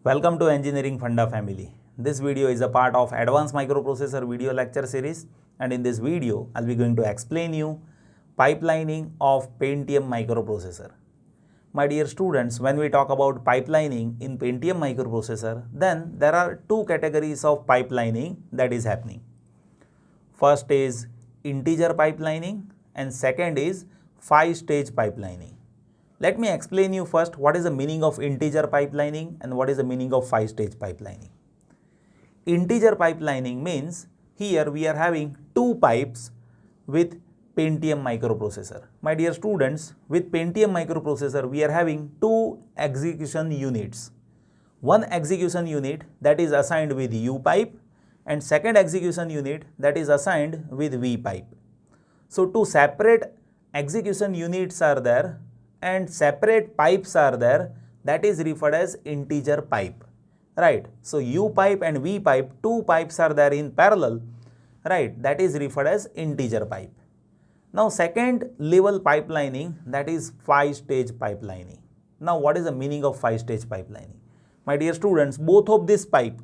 Welcome to Engineering Funda family. This video is a part of Advanced Microprocessor video lecture series, and in this video I'll be going to explain you pipelining of Pentium microprocessor. My dear students, when we talk about pipelining in Pentium microprocessor, then there are two categories of pipelining that is happening. First is integer pipelining and second is 5-stage pipelining. Let me explain you first what is the meaning of integer pipelining and what is the meaning of 5-stage pipelining. Integer pipelining means here we are having two pipes with Pentium microprocessor. My dear students, with Pentium microprocessor we are having two execution units. One execution unit that is assigned with U pipe and second execution unit that is assigned with V pipe. So two separate execution units are there and separate pipes are there, that is referred as integer pipe, right? So U pipe and V pipe, two pipes are there in parallel, right? That is referred as integer pipe. Now second level pipelining, that is 5-stage pipelining. Now what is the meaning of 5-stage pipelining? My dear students, both of this pipe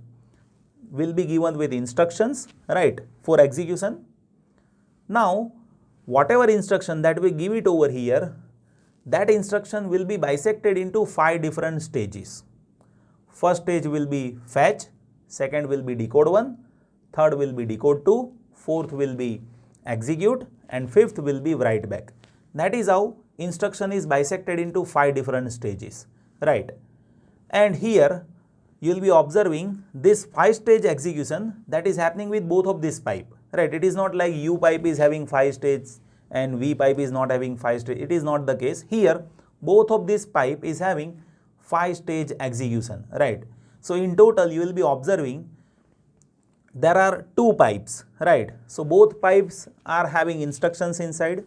will be given with instructions, right, for execution. Now whatever instruction that we give it over here, that instruction will be bisected into 5 different stages. First stage will be fetch, second will be decode 1, third will be decode 2, fourth will be execute and fifth will be write back. That is how instruction is bisected into 5 different stages, right? And here you will be observing this 5-stage execution that is happening with both of this pipe, right? It is not like U pipe is having 5 stages and V pipe is not having 5 stages. It is not the case. Here both of this pipe is having 5-stage execution, right? So in total you will be observing there are two pipes, right? So both pipes are having instructions inside.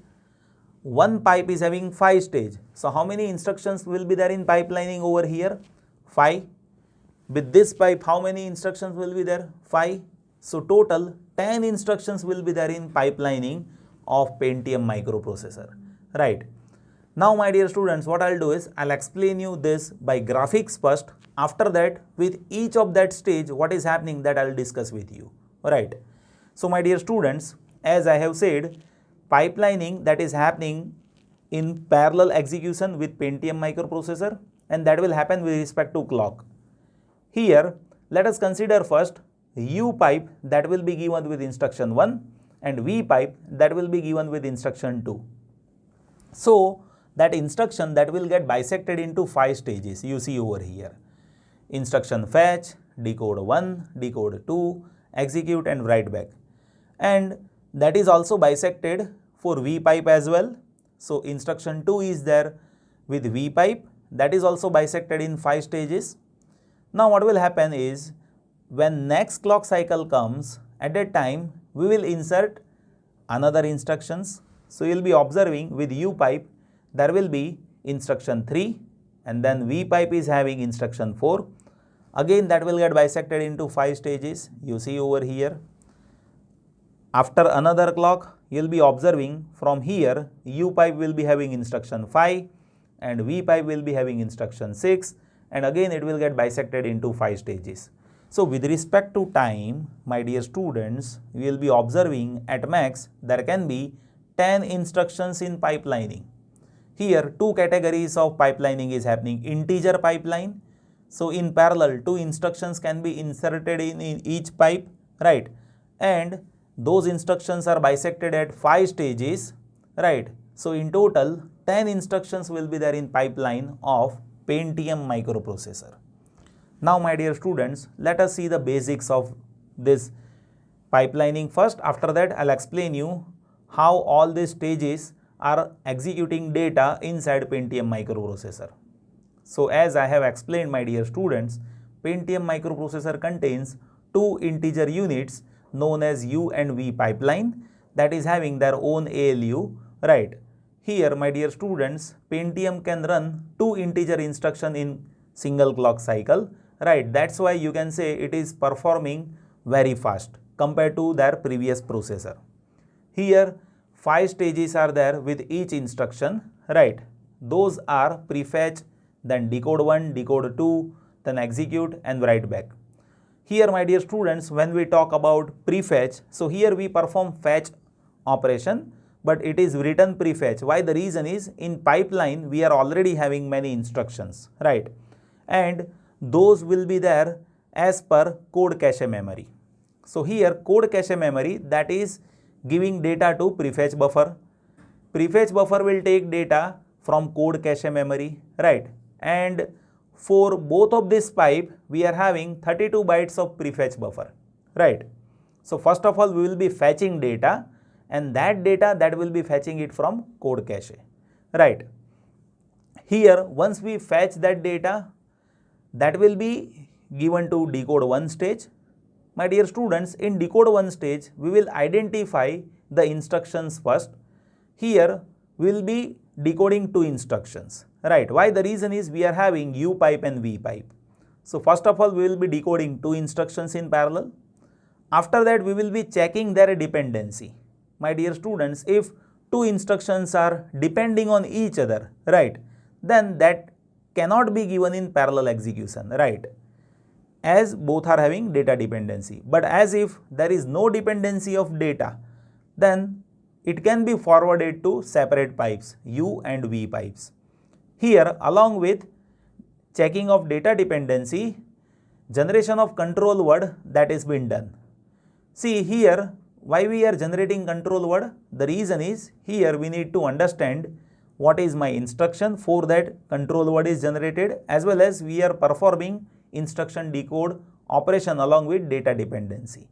One pipe is having 5 stages. So how many instructions will be there in pipelining over here? 5. With this pipe, how many instructions will be there? 5. So total 10 instructions will be there in pipelining of Pentium microprocessor, right? Now my dear students, what I'll do is I'll explain you this by graphics first. After that, with each of that stage what is happening, that I'll discuss with you, right? So my dear students, as I have said, pipelining that is happening in parallel execution with Pentium microprocessor, and that will happen with respect to clock. Here let us consider first U pipe that will be given with instruction 1 and V pipe that will be given with instruction 2. So that instruction that will get bisected into 5 stages you see over here. Instruction fetch, decode 1, decode 2, execute and write back. And that is also bisected for V pipe as well. So instruction 2 is there with V pipe, that is also bisected in 5 stages. Now what will happen is when next clock cycle comes, at that time we will insert another instructions. So you will be observing with U pipe there will be instruction 3 and then V pipe is having instruction 4. Again that will get bisected into 5 stages you see over here. After another clock you will be observing from here U pipe will be having instruction 5 and V pipe will be having instruction 6, and again it will get bisected into 5 stages. So with respect to time, my dear students, you will be observing at max there can be 10 instructions in pipelining. Here two categories of pipelining is happening. Integer pipeline, so in parallel 2 instructions can be inserted in each pipe, right? And those instructions are bisected at 5 stages, right? So in total 10 instructions will be there in pipeline of Pentium microprocessor. Now my dear students, let us see the basics of this pipelining first. After that I'll explain you how all these stages are executing data inside Pentium microprocessor. So as I have explained, my dear students, Pentium microprocessor contains two integer units known as U and V pipeline that is having their own ALU, right? Here my dear students, Pentium can run 2 integer instruction in single clock cycle, right? That's why you can say it is performing very fast compared to their previous processor. Here 5 stages are there with each instruction, right? Those are prefetch, then decode 1, decode 2, then execute and write back. Here my dear students, when we talk about prefetch, so here we perform fetch operation, but it is written prefetch. Why? The reason is in pipeline we are already having many instructions, right? And those will be there as per code cache memory. So here code cache memory, that is giving data to prefetch buffer. Prefetch buffer will take data from code cache memory, right? And for both of this pipe, we are having 32 bytes of prefetch buffer, right? So first of all, we will be fetching data, and that data that will be fetching it from code cache, right? Here, once we fetch that data, that will be given to decode 1 stage. My dear students, in decode 1 stage, we will identify the instructions first. Here, we will be decoding 2 instructions, right? Why? The reason is we are having U pipe and V pipe. So first of all, we will be decoding 2 instructions in parallel. After that, we will be checking their dependency. My dear students, if 2 instructions are depending on each other, right, then that cannot be given in parallel execution, right, as both are having data dependency. But as if there is no dependency of data, then it can be forwarded to separate pipes, U and V pipes. Here, along with checking of data dependency, generation of control word that is been done. See here, why we are generating control word? The reason is here we need to understand what is my instruction. For that, control word is generated, as well as we are performing instruction decode operation along with data dependency.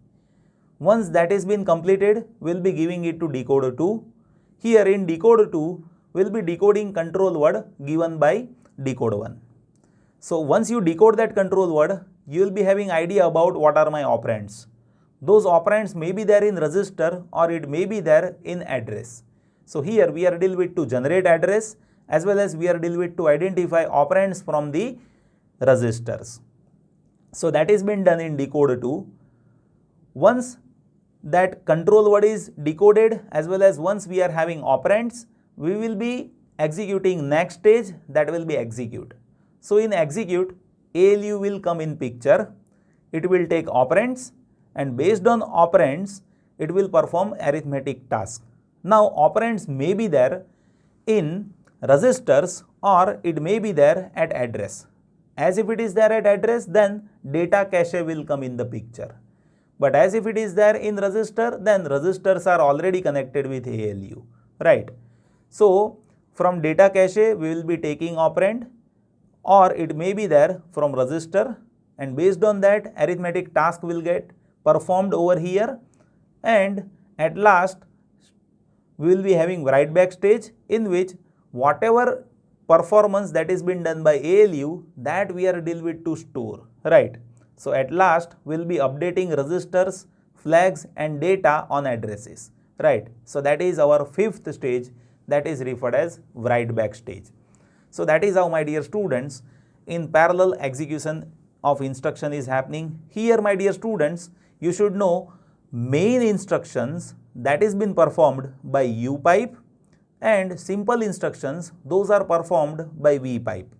Once that has been completed, we will be giving it to decoder 2. Here in decoder 2, we will be decoding control word given by decoder 1. So once you decode that control word, you will be having idea about what are my operands. Those operands may be there in register or it may be there in address. So here we are deal with to generate address, as well as we are deal with to identify operands from the registers. So that is been done in decoder 2. Once that control word is decoded, as well as once we are having operands, we will be executing next stage, that will be execute. So in execute, ALU will come in picture. It will take operands, and based on operands, it will perform arithmetic task. Now operands may be there in registers or it may be there at address. As if it is there at address, then data cache will come in the picture. But as if it is there in register, then registers are already connected with ALU, right? So from data cache, we will be taking operand, or it may be there from register, and based on that, arithmetic task will get performed over here, and at last we will be having write back stage, in which whatever performance that is been done by ALU, that we are deal with to store, right? So at last we will be updating registers, flags and data on addresses, right? So that is our 5th stage, that is referred as write back stage. So that is how, my dear students, in parallel execution of instruction is happening. Here, my dear students, you should know main instructions that is been performed by U pipe, and simple instructions, those are performed by V pipe.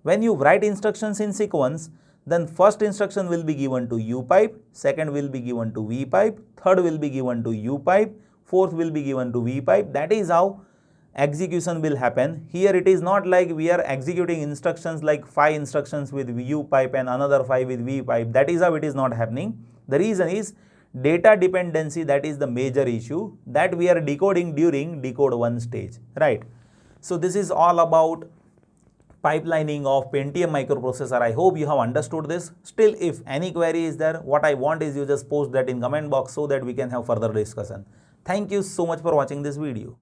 When you write instructions in sequence, then first instruction will be given to U pipe, second will be given to V pipe, third will be given to U pipe, fourth will be given to V pipe. That is how execution will happen. Here it is not like we are executing instructions like 5 instructions with U pipe and another 5 with V pipe. That is how it is not happening. The reason is data dependency, that is the major issue that we are decoding during decode 1 stage, right? So this is all about pipelining of Pentium microprocessor. I hope you have understood this. Still, if any query is there, what I want is you just post that in comment box so that we can have further discussion. Thank you so much for watching this video.